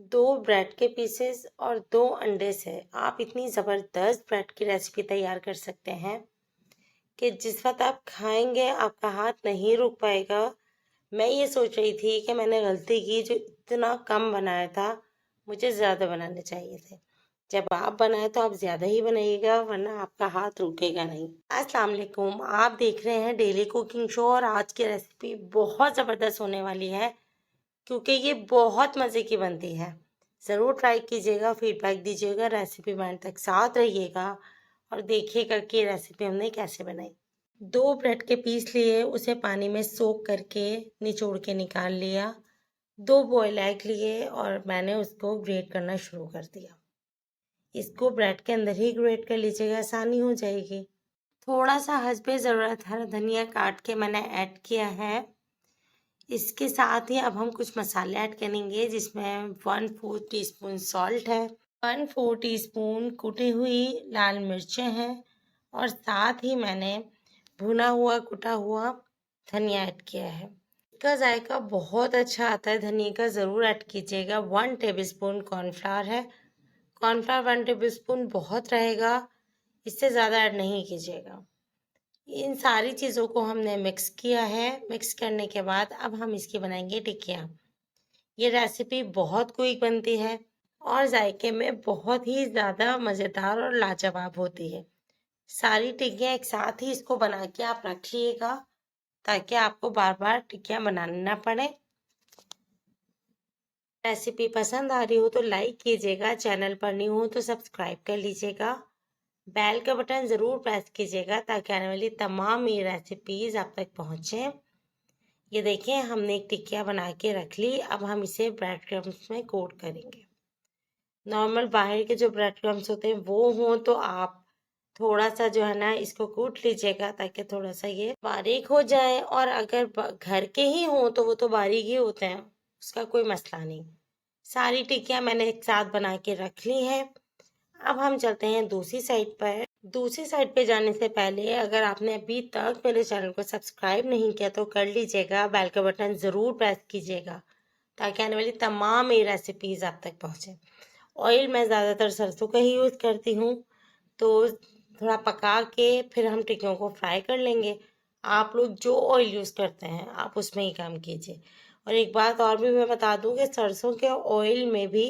2 bread के pieces और 2 अंडे से आप इतनी ज़बरदस्त ब्रेड की रेसिपी तैयार कर सकते हैं कि जिस वक्त आप खाएंगे आपका हाथ नहीं रुक पाएगा। मैं ये सोच रही थी कि मैंने गलती की जो इतना कम बनाया था, मुझे ज़्यादा बनाने चाहिए थे। जब आप बनाए तो आप ज़्यादा ही बनाइएगा वरना आपका हाथ रुकेगा नहीं। अस्सलाम वालेकुम, आप देख रहे हैं डेली कुकिंग शो और आज की रेसिपी बहुत ज़बरदस्त होने वाली है क्योंकि ये बहुत मज़े की बनती है। ज़रूर ट्राई कीजिएगा, फीडबैक दीजिएगा, रेसिपी एंड तक साथ रहिएगा और देखिएगा कि रेसिपी हमने कैसे बनाई। 2 ब्रेड के पीस लिए, उसे पानी में सोक करके निचोड़ के निकाल लिया। 2 बॉयल एग लिए और मैंने उसको ग्रेट करना शुरू कर दिया। इसको ब्रेड के अंदर ही ग्रेट कर लीजिएगा, आसानी हो जाएगी। थोड़ा सा हस्बे ज़रूरत हरा धनिया काट के मैंने ऐड किया है। इसके साथ ही अब हम कुछ मसाले ऐड करेंगे जिसमें 1/4 टीस्पून सॉल्ट है, 1/4 टीस्पून कुटी हुई लाल मिर्चें हैं और साथ ही मैंने भुना हुआ कुटा हुआ धनिया ऐड किया है। इसका जायका बहुत अच्छा आता है, धनिया का ज़रूर ऐड कीजिएगा। 1 टेबलस्पून कॉर्नफ्लावर है, कॉर्नफ्लावर 1 टेबलस्पून बहुत रहेगा, इससे ज़्यादा ऐड नहीं कीजिएगा। इन सारी चीज़ों को हमने मिक्स किया है। मिक्स करने के बाद अब हम इसकी बनाएंगे टिक्कियाँ। ये रेसिपी बहुत क्विक बनती है और जायके में बहुत ही ज़्यादा मज़ेदार और लाजवाब होती है। सारी टिक्कियाँ एक साथ ही इसको बना के आप रख लिएगा ताकि आपको बार बार टिक्कियाँ बनानी ना पड़े। रेसिपी पसंद आ रही हो तो लाइक कीजिएगा, चैनल पर न्यू हो तो सब्सक्राइब कर लीजिएगा, बेल का बटन ज़रूर प्रेस कीजिएगा ताकि आने वाली तमाम ये रेसिपीज़ आप तक पहुँचे। ये देखिए हमने एक टिक्किया बना के रख ली। अब हम इसे ब्रेड क्रम्स में कोट करेंगे। नॉर्मल बाहर के जो ब्रेड क्रम्स होते हैं वो हों तो आप थोड़ा सा जो है ना इसको कूट लीजिएगा ताकि थोड़ा सा ये बारीक हो जाए, और अगर घर के ही हों तो वो तो बारीक ही होते हैं, उसका कोई मसला नहीं। सारी टिक्कियाँ मैंने एक साथ बना के रख ली हैं। अब हम चलते हैं दूसरी साइड पर। दूसरी साइड पे जाने से पहले अगर आपने अभी तक मेरे चैनल को सब्सक्राइब नहीं किया तो कर लीजिएगा, बेल का बटन ज़रूर प्रेस कीजिएगा ताकि आने वाली तमाम ये रेसिपीज़ आप तक पहुँचे। ऑयल मैं ज़्यादातर सरसों का ही यूज़ करती हूँ, तो थोड़ा पका के फिर हम टिक्कियों को फ्राई कर लेंगे। आप लोग जो ऑयल यूज़ करते हैं आप उसमें ही काम कीजिए। और एक बात और भी मैं बता दूँ कि सरसों के ऑयल में भी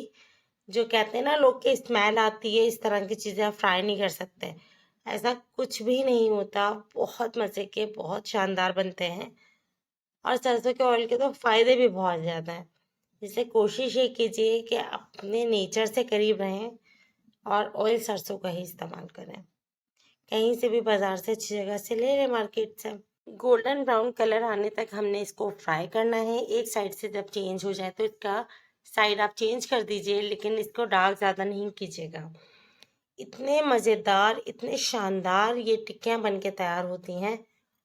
जो कहते हैं ना लोग की स्मेल आती है, इस तरह की चीज़ें आप फ्राई नहीं कर सकते, ऐसा कुछ भी नहीं होता। बहुत मज़े के, बहुत शानदार बनते हैं और सरसों के ऑयल के तो फ़ायदे भी बहुत ज़्यादा हैं। इसलिए कोशिश ये कीजिए कि अपने नेचर से करीब रहें और ऑयल सरसों का ही इस्तेमाल करें। कहीं से भी बाज़ार से अच्छी जगह से ले लें, मार्केट से। गोल्डन ब्राउन कलर आने तक हमने इसको फ्राई करना है। एक साइड से जब चेंज हो जाए तो इसका साइड आप चेंज कर दीजिए, लेकिन इसको डार्क ज़्यादा नहीं कीजिएगा। इतने मज़ेदार, इतने शानदार ये टिक्कियाँ बन के तैयार होती हैं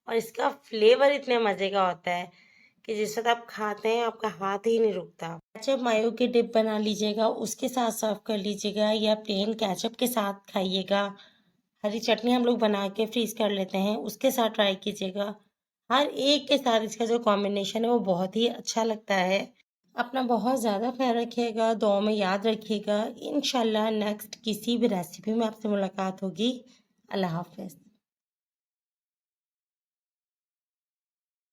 और इसका फ्लेवर इतने मज़े का होता है कि जिस वक्त आप खाते हैं आपका हाथ ही नहीं रुकता। केचप मायो की डिप बना लीजिएगा, उसके साथ सर्व कर लीजिएगा या प्लेन केचप के साथ खाइएगा। हरी चटनी हम लोग बना के फ्रीज कर लेते हैं, उसके साथ ट्राई कीजिएगा। हर एक के साथ इसका जो कॉम्बिनेशन है वो बहुत ही अच्छा लगता है। अपना बहुत ज़्यादा ख्याल रखिएगा, दुआ में याद रखिएगा। इंशाल्लाह नेक्स्ट किसी भी रेसिपी में आपसे मुलाकात होगी। अल्लाह हाफ़िज़।